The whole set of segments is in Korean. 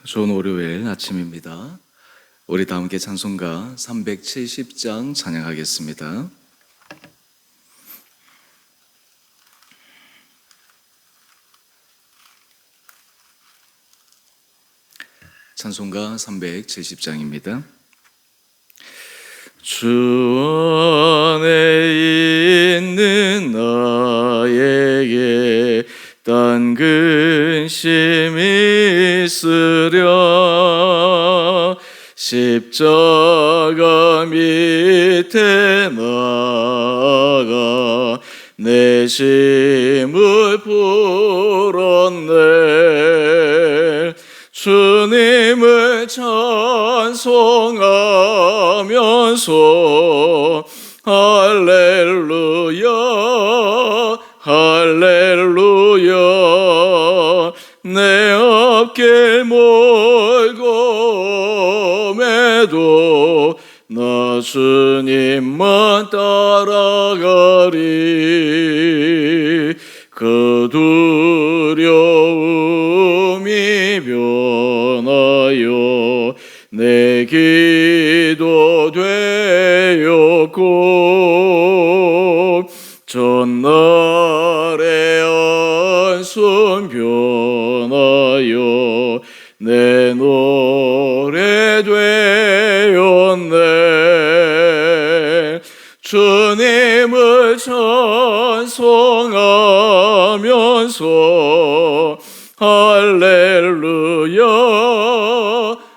좋은 월요일 아침입니다. 우리 다 함께 찬송가 370장 찬양하겠습니다. 찬송가 370장입니다. 주 안에 있는 나에게 딴 근심이 있으랴 십자가 밑에 나아가 내 심을 풀었네. 주님을 찬송하면서 할렐루야 할렐루야 내 앞길 멀고 매도 나 주님만 따라가리. 그 두려움이 변하여 내 기도 되었고 전날의 안순 변하여 내 노래 되었네. 주님을 찬송하면서 할렐루야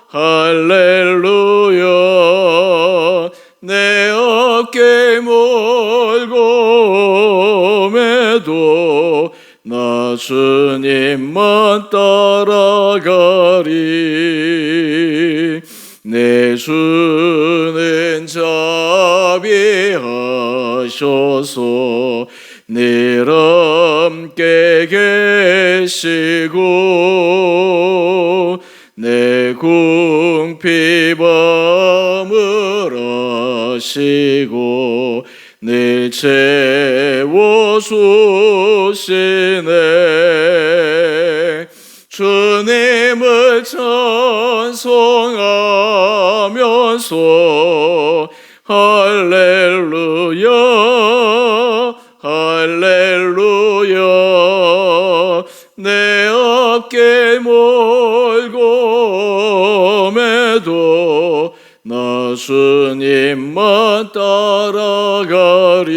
할렐루야 내 앞길 멀고 매도 나 주님만 따라가리. 내 주는 자비하셔서 늘 함께 계시고 내 궁핍함을 아시고 늘 채워주시네. 주님을 찬송하면서 할렐루야 할렐루야 내 앞길 멀고 매도 나 주님만 따라가리.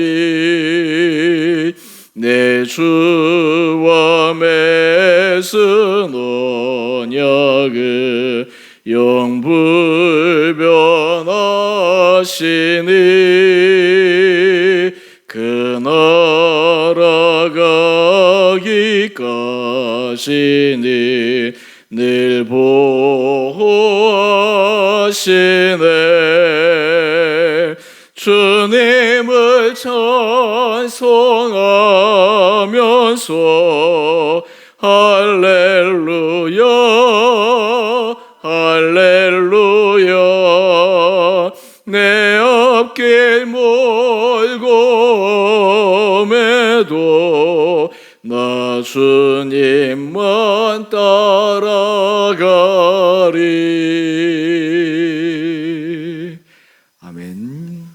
내 주와 맺은 언약을 영불변하시니 그 나라 가기까지니 늘 보호하시네. 주님을 찬송하면서 할렐루야 할렐루야 내 앞길 멀고 매도 나 주님만 따라가리. 아멘.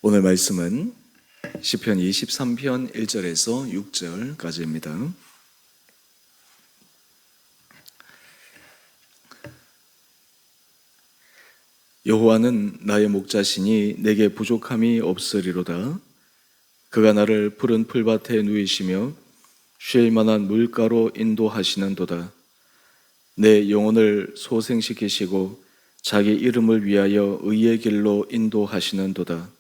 오늘 말씀은 시편 23편 1절에서 6절까지입니다. 여호와는 나의 목자시니 내게 부족함이 없으리로다. 그가 나를 푸른 풀밭에 누이시며 쉴 만한 물가로 인도하시는도다. 내 영혼을 소생시키시고 자기 이름을 위하여 의의 길로 인도하시는도다.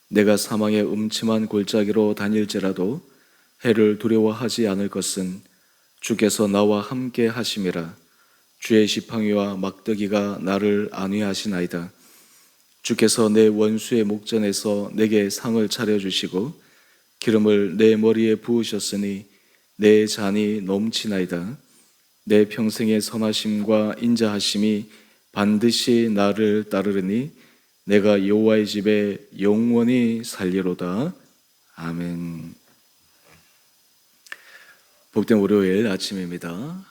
내가 사망의 음침한 골짜기로 다닐지라도 해를 두려워하지 않을 것은 주께서 나와 함께 하심이라. 주의 지팡이와 막대기가 나를 안위하시나이다. 주께서 내 원수의 목전에서 내게 상을 차려주시고 기름을 내 머리에 부으셨으니 내 잔이 넘치나이다. 내 평생의 선하심과 인자하심이 반드시 나를 따르리니 내가 여호와의 집에 영원히 살리로다. 아멘. 복된 월요일 아침입니다.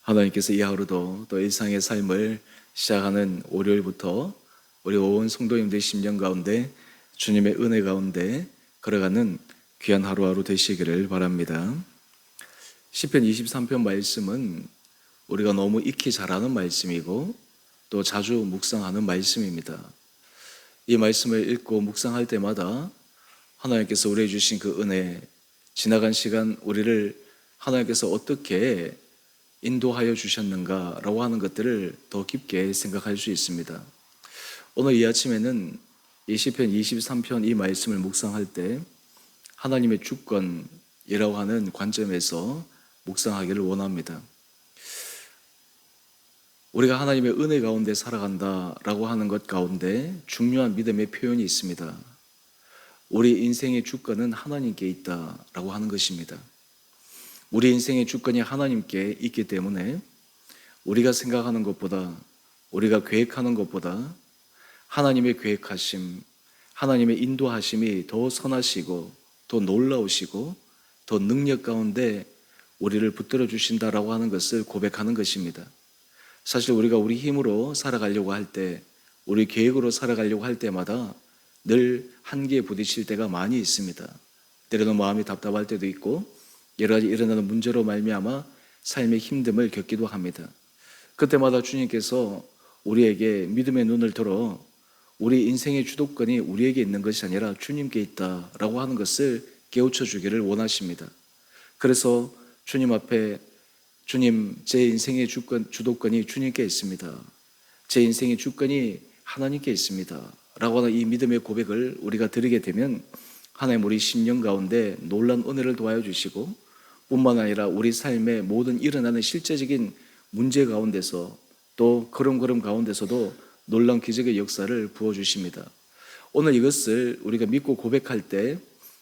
하나님께서 이 하루도 또 일상의 삶을 시작하는 월요일부터 우리 온 성도님들의 심령 가운데 주님의 은혜 가운데 걸어가는 귀한 하루하루 되시기를 바랍니다. 시편 23편 말씀은 우리가 너무 익히 잘 아는 말씀이고 또 자주 묵상하는 말씀입니다. 이 말씀을 읽고 묵상할 때마다 하나님께서 우리에게 주신 그 은혜, 지나간 시간 우리를 하나님께서 어떻게 인도하여 주셨는가라고 하는 것들을 더 깊게 생각할 수 있습니다. 오늘 이 아침에는 이 시편 23편 이 말씀을 묵상할 때 하나님의 주권이라고 하는 관점에서 묵상하기를 원합니다. 우리가 하나님의 은혜 가운데 살아간다라고 하는 것 가운데 중요한 믿음의 표현이 있습니다. 우리 인생의 주권은 하나님께 있다라고 하는 것입니다. 우리 인생의 주권이 하나님께 있기 때문에 우리가 생각하는 것보다, 우리가 계획하는 것보다 하나님의 계획하심, 하나님의 인도하심이 더 선하시고 더 놀라우시고 더 능력 가운데 우리를 붙들어 주신다라고 하는 것을 고백하는 것입니다. 사실 우리가 우리 힘으로 살아가려고 할 때, 우리 계획으로 살아가려고 할 때마다 늘 한계에 부딪힐 때가 많이 있습니다. 때로는 마음이 답답할 때도 있고 여러 가지 일어나는 문제로 말미암아 삶의 힘듦을 겪기도 합니다. 그때마다 주님께서 우리에게 믿음의 눈을 들어 우리 인생의 주도권이 우리에게 있는 것이 아니라 주님께 있다라고 하는 것을 깨우쳐 주기를 원하십니다. 그래서 주님 앞에 주님, 제 인생의 주도권이 주님께 있습니다. 제 인생의 주권이 하나님께 있습니다. 라고 하는 이 믿음의 고백을 우리가 드리게 되면 하나님 우리 심령 가운데 놀라운 은혜를 도와여 주시고 뿐만 아니라 우리 삶의 모든 일어나는 실제적인 문제 가운데서 또 걸음걸음 가운데서도 놀라운 기적의 역사를 부어주십니다. 오늘 이것을 우리가 믿고 고백할 때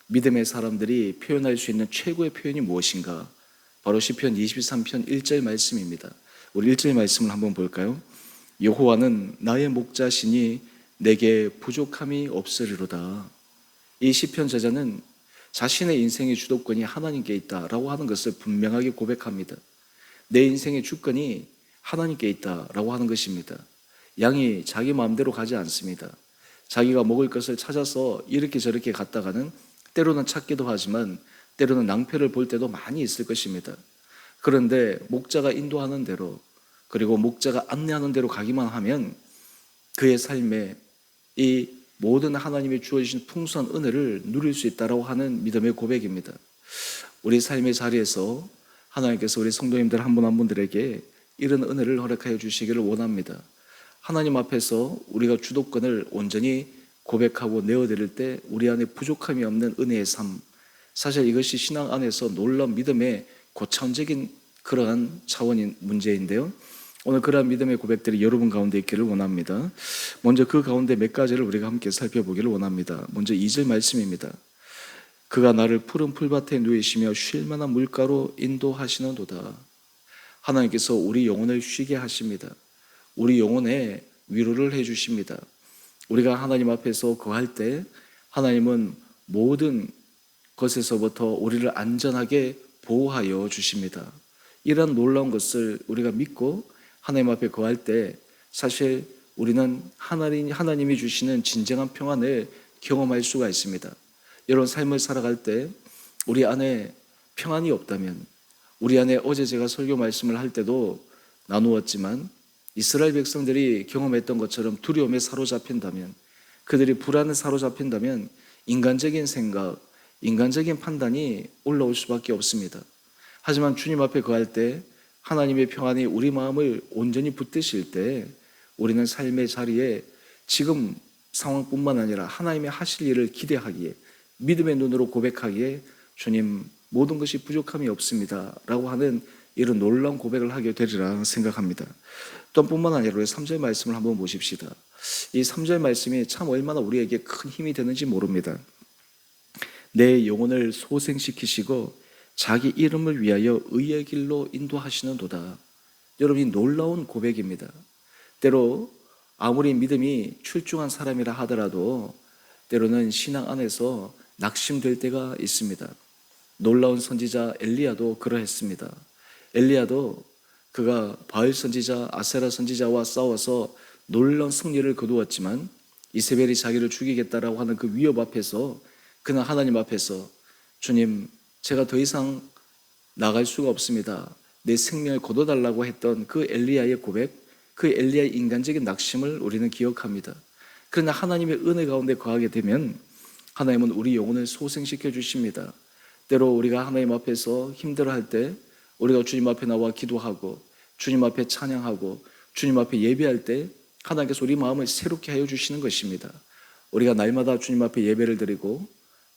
믿음의 사람들이 표현할 수 있는 최고의 표현이 무엇인가? 바로 시편 23편 1절 말씀입니다. 우리 1절 말씀을 한번 볼까요? 여호와는 나의 목자시니 내게 부족함이 없으리로다. 이 시편 저자는 자신의 인생의 주도권이 하나님께 있다라고 하는 것을 분명하게 고백합니다. 내 인생의 주권이 하나님께 있다라고 하는 것입니다. 양이 자기 마음대로 가지 않습니다. 자기가 먹을 것을 찾아서 이렇게 저렇게 갔다가는 때로는 찾기도 하지만 때로는 낭패를 볼 때도 많이 있을 것입니다. 그런데 목자가 인도하는 대로 그리고 목자가 안내하는 대로 가기만 하면 그의 삶에 이 모든 하나님이 주어주신 풍성한 은혜를 누릴 수 있다고 하는 믿음의 고백입니다. 우리 삶의 자리에서 하나님께서 우리 성도님들 한 분 한 분들에게 이런 은혜를 허락하여 주시기를 원합니다. 하나님 앞에서 우리가 주도권을 온전히 고백하고 내어드릴 때 우리 안에 부족함이 없는 은혜의 삶, 사실 이것이 신앙 안에서 놀라운 믿음의 고차원적인 그러한 차원인 문제인데요. 오늘 그러한 믿음의 고백들이 여러분 가운데 있기를 원합니다. 먼저 그 가운데 몇 가지를 우리가 함께 살펴보기를 원합니다. 먼저 2절 말씀입니다. 그가 나를 푸른 풀밭에 누이시며 쉴 만한 물가로 인도하시는도다. 하나님께서 우리 영혼을 쉬게 하십니다. 우리 영혼에 위로를 해주십니다. 우리가 하나님 앞에서 거할 때 하나님은 모든 것에서부터 우리를 안전하게 보호하여 주십니다. 이런 놀라운 것을 우리가 믿고 하나님 앞에 거할 때 사실 우리는 하나님이 주시는 진정한 평안을 경험할 수가 있습니다. 여러분 삶을 살아갈 때 우리 안에 평안이 없다면, 우리 안에 어제 제가 설교 말씀을 할 때도 나누었지만 이스라엘 백성들이 경험했던 것처럼 두려움에 사로잡힌다면, 그들이 불안에 사로잡힌다면 인간적인 생각, 인간적인 판단이 올라올 수밖에 없습니다. 하지만 주님 앞에 거할 때 하나님의 평안이 우리 마음을 온전히 붙드실 때 우리는 삶의 자리에 지금 상황뿐만 아니라 하나님의 하실 일을 기대하기에, 믿음의 눈으로 고백하기에 주님 모든 것이 부족함이 없습니다 라고 하는 이런 놀라운 고백을 하게 되리라 생각합니다. 또 뿐만 아니라 3절 말씀을 한번 보십시다. 이 3절 말씀이 참 얼마나 우리에게 큰 힘이 되는지 모릅니다. 내 영혼을 소생시키시고 자기 이름을 위하여 의의 길로 인도하시는도다. 여러분, 이 놀라운 고백입니다. 때로 아무리 믿음이 출중한 사람이라 하더라도 때로는 신앙 안에서 낙심될 때가 있습니다. 놀라운 선지자 엘리야도 그러했습니다. 엘리야도 그가 바알 선지자, 아세라 선지자와 싸워서 놀라운 승리를 거두었지만 이세벨이 자기를 죽이겠다라고 하는 그 위협 앞에서 그는 하나님 앞에서 주님, 제가 더 이상 나갈 수가 없습니다. 내 생명을 거둬달라고 했던 그 엘리야의 고백, 그 엘리야의 인간적인 낙심을 우리는 기억합니다. 그러나 하나님의 은혜 가운데 거하게 되면 하나님은 우리 영혼을 소생시켜 주십니다. 때로 우리가 하나님 앞에서 힘들어할 때 우리가 주님 앞에 나와 기도하고 주님 앞에 찬양하고 주님 앞에 예배할 때 하나님께서 우리 마음을 새롭게 하여 주시는 것입니다. 우리가 날마다 주님 앞에 예배를 드리고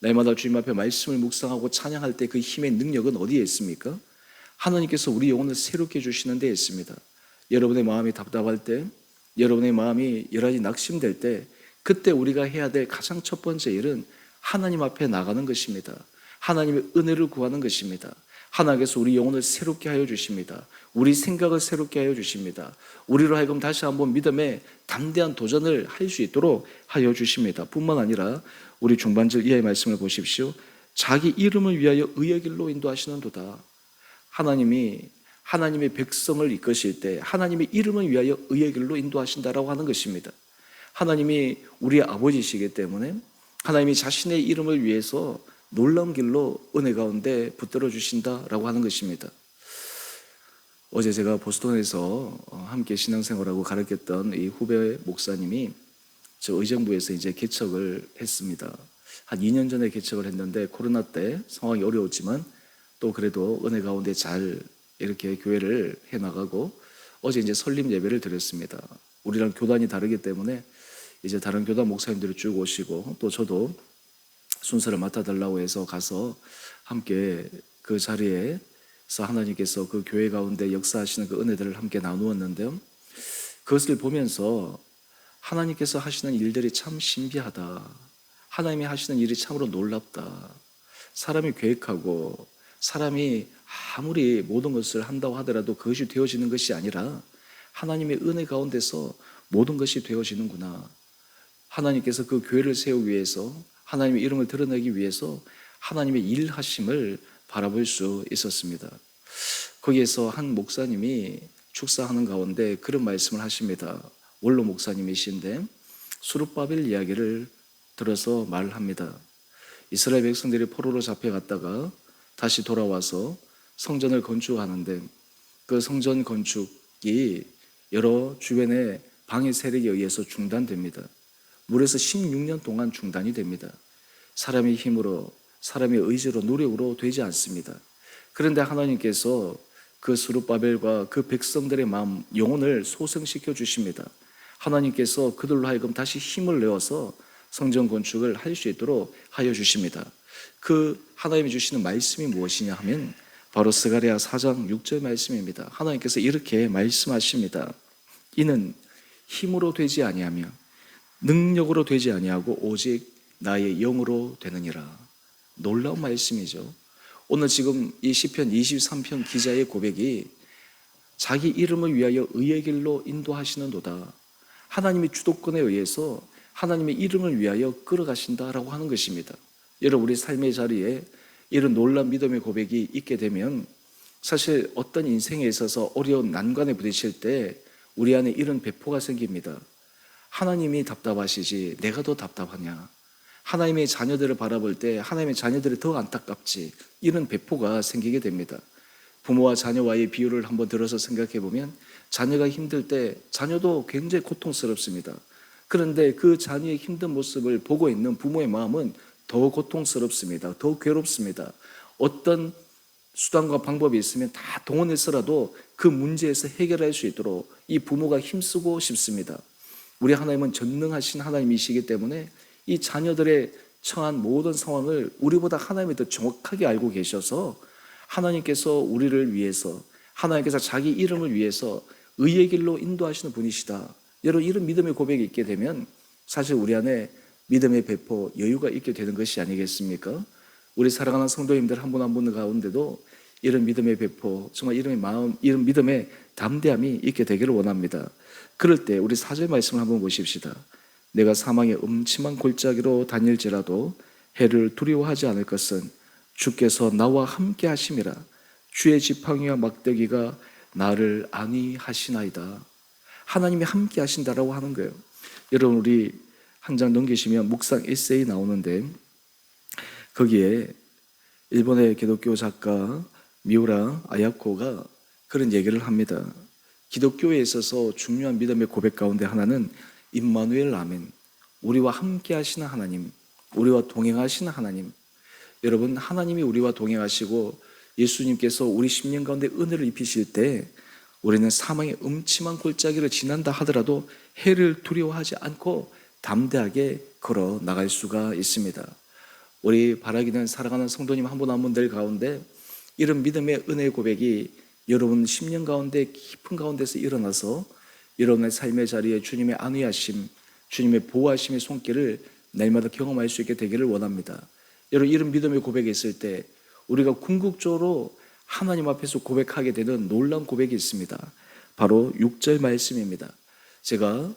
날마다 주님 앞에 말씀을 묵상하고 찬양할 때 그 힘의 능력은 어디에 있습니까? 하나님께서 우리 영혼을 새롭게 해주시는 데에 있습니다. 여러분의 마음이 답답할 때, 여러분의 마음이 여러 가지 낙심될 때, 그때 우리가 해야 될 가장 첫 번째 일은 하나님 앞에 나가는 것입니다. 하나님의 은혜를 구하는 것입니다. 하나님께서 우리 영혼을 새롭게 하여 주십니다. 우리 생각을 새롭게 하여 주십니다. 우리로 하여금 다시 한번 믿음의 담대한 도전을 할 수 있도록 하여 주십니다. 뿐만 아니라 우리 중반절 이하의 말씀을 보십시오. 자기 이름을 위하여 의의 길로 인도하시는 도다. 하나님이 하나님의 백성을 이끄실 때 하나님의 이름을 위하여 의의 길로 인도하신다라고 하는 것입니다. 하나님이 우리의 아버지시기 때문에 하나님이 자신의 이름을 위해서 놀라운 길로 은혜 가운데 붙들어 주신다라고 하는 것입니다. 어제 제가 보스턴에서 함께 신앙생활하고 가르쳤던 이 후배 목사님이 저 의정부에서 이제 개척을 했습니다. 한 2년 전에 개척을 했는데 코로나 때 상황이 어려웠지만 또 그래도 은혜 가운데 잘 이렇게 교회를 해나가고 어제 이제 설립 예배를 드렸습니다. 우리랑 교단이 다르기 때문에 이제 다른 교단 목사님들이 쭉 오시고 또 저도 순서를 맡아달라고 해서 가서 함께 그 자리에서 하나님께서 그 교회 가운데 역사하시는 그 은혜들을 함께 나누었는데요. 그것을 보면서 하나님께서 하시는 일들이 참 신비하다. 하나님이 하시는 일이 참으로 놀랍다. 사람이 계획하고 사람이 아무리 모든 것을 한다고 하더라도 그것이 되어지는 것이 아니라 하나님의 은혜 가운데서 모든 것이 되어지는구나. 하나님께서 그 교회를 세우기 위해서 하나님의 이름을 드러내기 위해서 하나님의 일하심을 바라볼 수 있었습니다. 거기에서 한 목사님이 축사하는 가운데 그런 말씀을 하십니다. 원로 목사님이신데 수룹바벨 이야기를 들어서 말을 합니다. 이스라엘 백성들이 포로로 잡혀갔다가 다시 돌아와서 성전을 건축하는데 그 성전 건축이 여러 주변의 방해 세력에 의해서 중단됩니다. 무려서 16년 동안 중단이 됩니다. 사람의 힘으로, 사람의 의지로, 노력으로 되지 않습니다. 그런데 하나님께서 그 스룹바벨과 그 백성들의 마음, 영혼을 소생시켜 주십니다. 하나님께서 그들로 하여금 다시 힘을 내어서 성전 건축을 할 수 있도록 하여 주십니다. 그 하나님이 주시는 말씀이 무엇이냐 하면 바로 스가랴 4장 6절 말씀입니다. 하나님께서 이렇게 말씀하십니다. 이는 힘으로 되지 아니하며 능력으로 되지 아니하고 오직 나의 영으로 되느니라. 놀라운 말씀이죠. 오늘 지금 이 시편 23편 기자의 고백이 자기 이름을 위하여 의의 길로 인도하시는도다. 하나님의 주도권에 의해서 하나님의 이름을 위하여 끌어가신다라고 하는 것입니다. 여러분, 우리 삶의 자리에 이런 놀라운 믿음의 고백이 있게 되면 사실 어떤 인생에 있어서 어려운 난관에 부딪힐 때 우리 안에 이런 배포가 생깁니다. 하나님이 답답하시지 내가 더 답답하냐. 하나님의 자녀들을 바라볼 때 하나님의 자녀들이 더 안타깝지. 이런 배포가 생기게 됩니다. 부모와 자녀와의 비유를 한번 들어서 생각해 보면 자녀가 힘들 때 자녀도 굉장히 고통스럽습니다. 그런데 그 자녀의 힘든 모습을 보고 있는 부모의 마음은 더 고통스럽습니다. 더 괴롭습니다. 어떤 수단과 방법이 있으면 다 동원해서라도 그 문제에서 해결할 수 있도록 이 부모가 힘쓰고 싶습니다. 우리 하나님은 전능하신 하나님이시기 때문에 이 자녀들의 처한 모든 상황을 우리보다 하나님이 더 정확하게 알고 계셔서 하나님께서 우리를 위해서 하나님께서 자기 이름을 위해서 의의 길로 인도하시는 분이시다. 여러분, 이런 믿음의 고백이 있게 되면 사실 우리 안에 믿음의 배포, 여유가 있게 되는 것이 아니겠습니까? 우리 사랑하는 성도님들 한 분 한 분 가운데도 이런 믿음의 배포, 정말 이런 마음, 이런 믿음의 담대함이 있게 되기를 원합니다. 그럴 때 우리 4절 말씀을 한번 보십시다. 내가 사망의 음침한 골짜기로 다닐지라도 해를 두려워하지 않을 것은 주께서 나와 함께 하심이라. 주의 지팡이와 막대기가 나를 안위하시나이다. 하나님이 함께 하신다라고 하는 거예요. 여러분, 우리 한 장 넘기시면 묵상 에세이 나오는데, 거기에 일본의 기독교 작가 미우라 아야코가 그런 얘기를 합니다. 기독교에 있어서 중요한 믿음의 고백 가운데 하나는 임마누엘 아멘, 우리와 함께 하시는 하나님, 우리와 동행하시는 하나님. 여러분, 하나님이 우리와 동행하시고 예수님께서 우리 심령 가운데 은혜를 입히실 때 우리는 사망의 음침한 골짜기를 지난다 하더라도 해를 두려워하지 않고 담대하게 걸어 나갈 수가 있습니다. 우리 바라기는 사랑하는 성도님 한 분 한 분들 가운데 이런 믿음의 은혜의 고백이 여러분 심령 가운데 깊은 가운데서 일어나서 여러분의 삶의 자리에 주님의 안위하심, 주님의 보호하심의 손길을 날마다 경험할 수 있게 되기를 원합니다. 여러분, 이런 믿음의 고백이 있을 때 우리가 궁극적으로 하나님 앞에서 고백하게 되는 놀라운 고백이 있습니다. 바로 6절 말씀입니다. 제가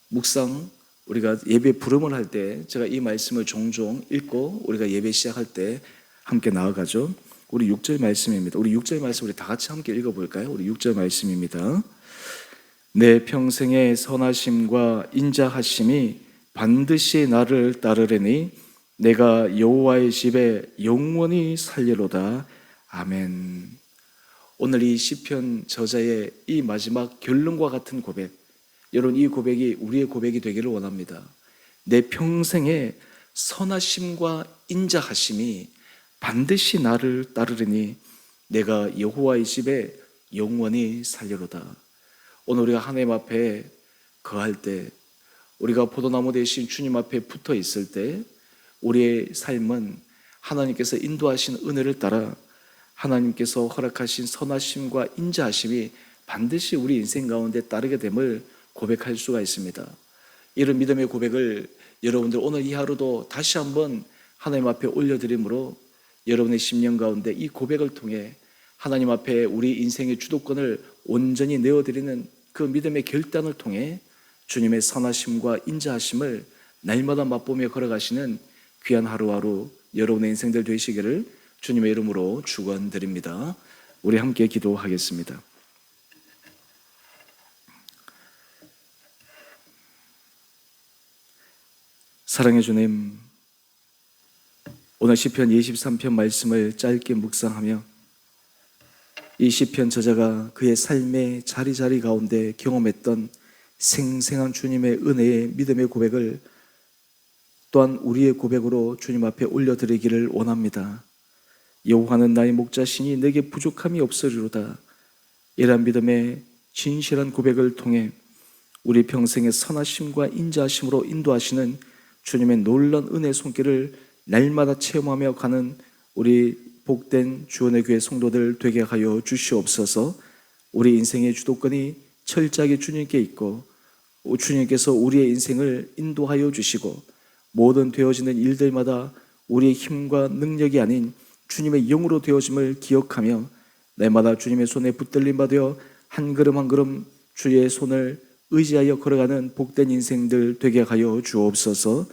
묵상, 우리가 예배 부름을 할 때 제가 이 말씀을 종종 읽고 우리가 예배 시작할 때 함께 나아가죠. 우리 6절 말씀입니다. 우리 6절 말씀 우리 다 같이 함께 읽어볼까요? 우리 6절 말씀입니다. 내 평생의 선하심과 인자하심이 반드시 나를 따르려니 내가 여호와의 집에 영원히 살리로다. 아멘. 오늘 이 시편 저자의 이 마지막 결론과 같은 고백, 여러분, 이 고백이 우리의 고백이 되기를 원합니다. 내 평생의 선하심과 인자하심이 반드시 나를 따르리니 내가 여호와의 집에 영원히 살리로다. 오늘 우리가 하나님 앞에 거할 때, 우리가 포도나무 대신 주님 앞에 붙어 있을 때 우리의 삶은 하나님께서 인도하신 은혜를 따라 하나님께서 허락하신 선하심과 인자하심이 반드시 우리 인생 가운데 따르게 됨을 고백할 수가 있습니다. 이런 믿음의 고백을 여러분들 오늘 이 하루도 다시 한번 하나님 앞에 올려드림으로 여러분의 심령 가운데 이 고백을 통해 하나님 앞에 우리 인생의 주도권을 온전히 내어드리는 그 믿음의 결단을 통해 주님의 선하심과 인자하심을 날마다 맛보며 걸어가시는 귀한 하루하루 여러분의 인생들 되시기를 주님의 이름으로 축원드립니다. 우리 함께 기도하겠습니다. 사랑의 주님, 오늘 시편 23편 말씀을 짧게 묵상하며 이 시편 저자가 그의 삶의 자리자리 가운데 경험했던 생생한 주님의 은혜의 믿음의 고백을 또한 우리의 고백으로 주님 앞에 올려드리기를 원합니다. 여호와는 나의 목자시니 내게 부족함이 없으리로다. 이러한 믿음의 진실한 고백을 통해 우리 평생의 선하심과 인자하심으로 인도하시는 주님의 놀라운 은혜의 손길을 날마다 체험하며 가는 우리 복된 주원의 교회 성도들 되게 하여 주시옵소서. 우리 인생의 주도권이 철저하게 주님께 있고 주님께서 우리의 인생을 인도하여 주시고 모든 되어지는 일들마다 우리의 힘과 능력이 아닌 주님의 영으로 되어짐을 기억하며 날마다 주님의 손에 붙들림 받아 한 걸음 한 걸음 주의 손을 의지하여 걸어가는 복된 인생들 되게 하여 주옵소서.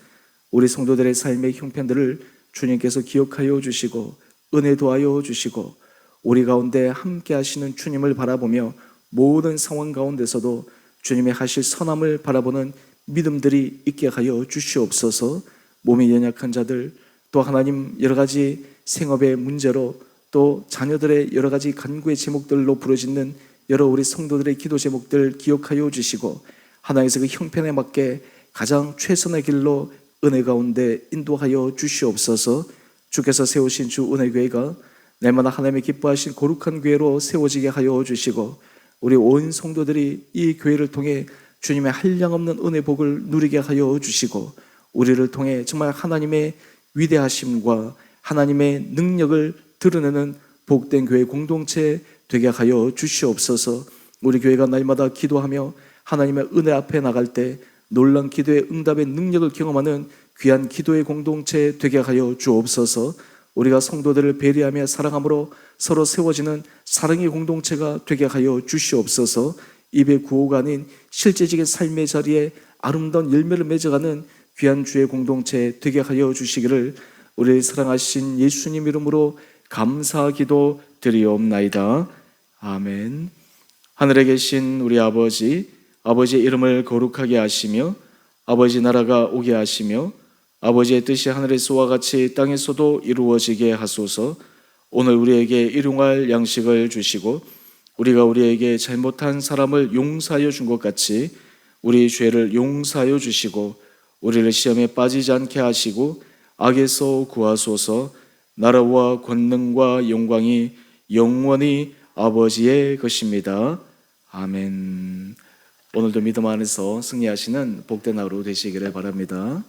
우리 성도들의 삶의 형편들을 주님께서 기억하여 주시고 은혜 도하여 주시고 우리 가운데 함께 하시는 주님을 바라보며 모든 상황 가운데서도 주님의 하실 선함을 바라보는 믿음들이 있게 하여 주시옵소서. 몸이 연약한 자들, 또 하나님 여러 가지 생업의 문제로 또 자녀들의 여러 가지 간구의 제목들로 부르짖는 여러 우리 성도들의 기도 제목들 기억하여 주시고 하나님께서 그 형편에 맞게 가장 최선의 길로 은혜 가운데 인도하여 주시옵소서. 주께서 세우신 주 은혜교회가 날마다 하나님의 기뻐하신 거룩한 교회로 세워지게 하여 주시고 우리 온 성도들이 이 교회를 통해 주님의 한량없는 은혜 복을 누리게 하여 주시고 우리를 통해 정말 하나님의 위대하심과 하나님의 능력을 드러내는 복된 교회 공동체 되게 하여 주시옵소서. 우리 교회가 날마다 기도하며 하나님의 은혜 앞에 나갈 때 놀라운 기도의 응답의 능력을 경험하는 귀한 기도의 공동체 되게 하여 주옵소서. 우리가 성도들을 배려하며 사랑함으로 서로 세워지는 사랑의 공동체가 되게 하여 주시옵소서. 입의 구호가 아닌 실제적인 삶의 자리에 아름다운 열매를 맺어가는 귀한 주의 공동체 되게 하여 주시기를 우리를 사랑하신 예수님 이름으로 감사기도 드리옵나이다. 아멘. 하늘에 계신 우리 아버지, 아버지의 이름을 거룩하게 하시며 아버지 나라가 오게 하시며 아버지의 뜻이 하늘에서와 같이 땅에서도 이루어지게 하소서. 오늘 우리에게 일용할 양식을 주시고 우리가 우리에게 잘못한 사람을 용서하여 준 것 같이 우리 죄를 용서하여 주시고 우리를 시험에 빠지지 않게 하시고 악에서 구하소서. 나라와 권능과 영광이 영원히 아버지의 것입니다. 아멘. 오늘도 믿음 안에서 승리하시는 복된 하루 되시기를 바랍니다.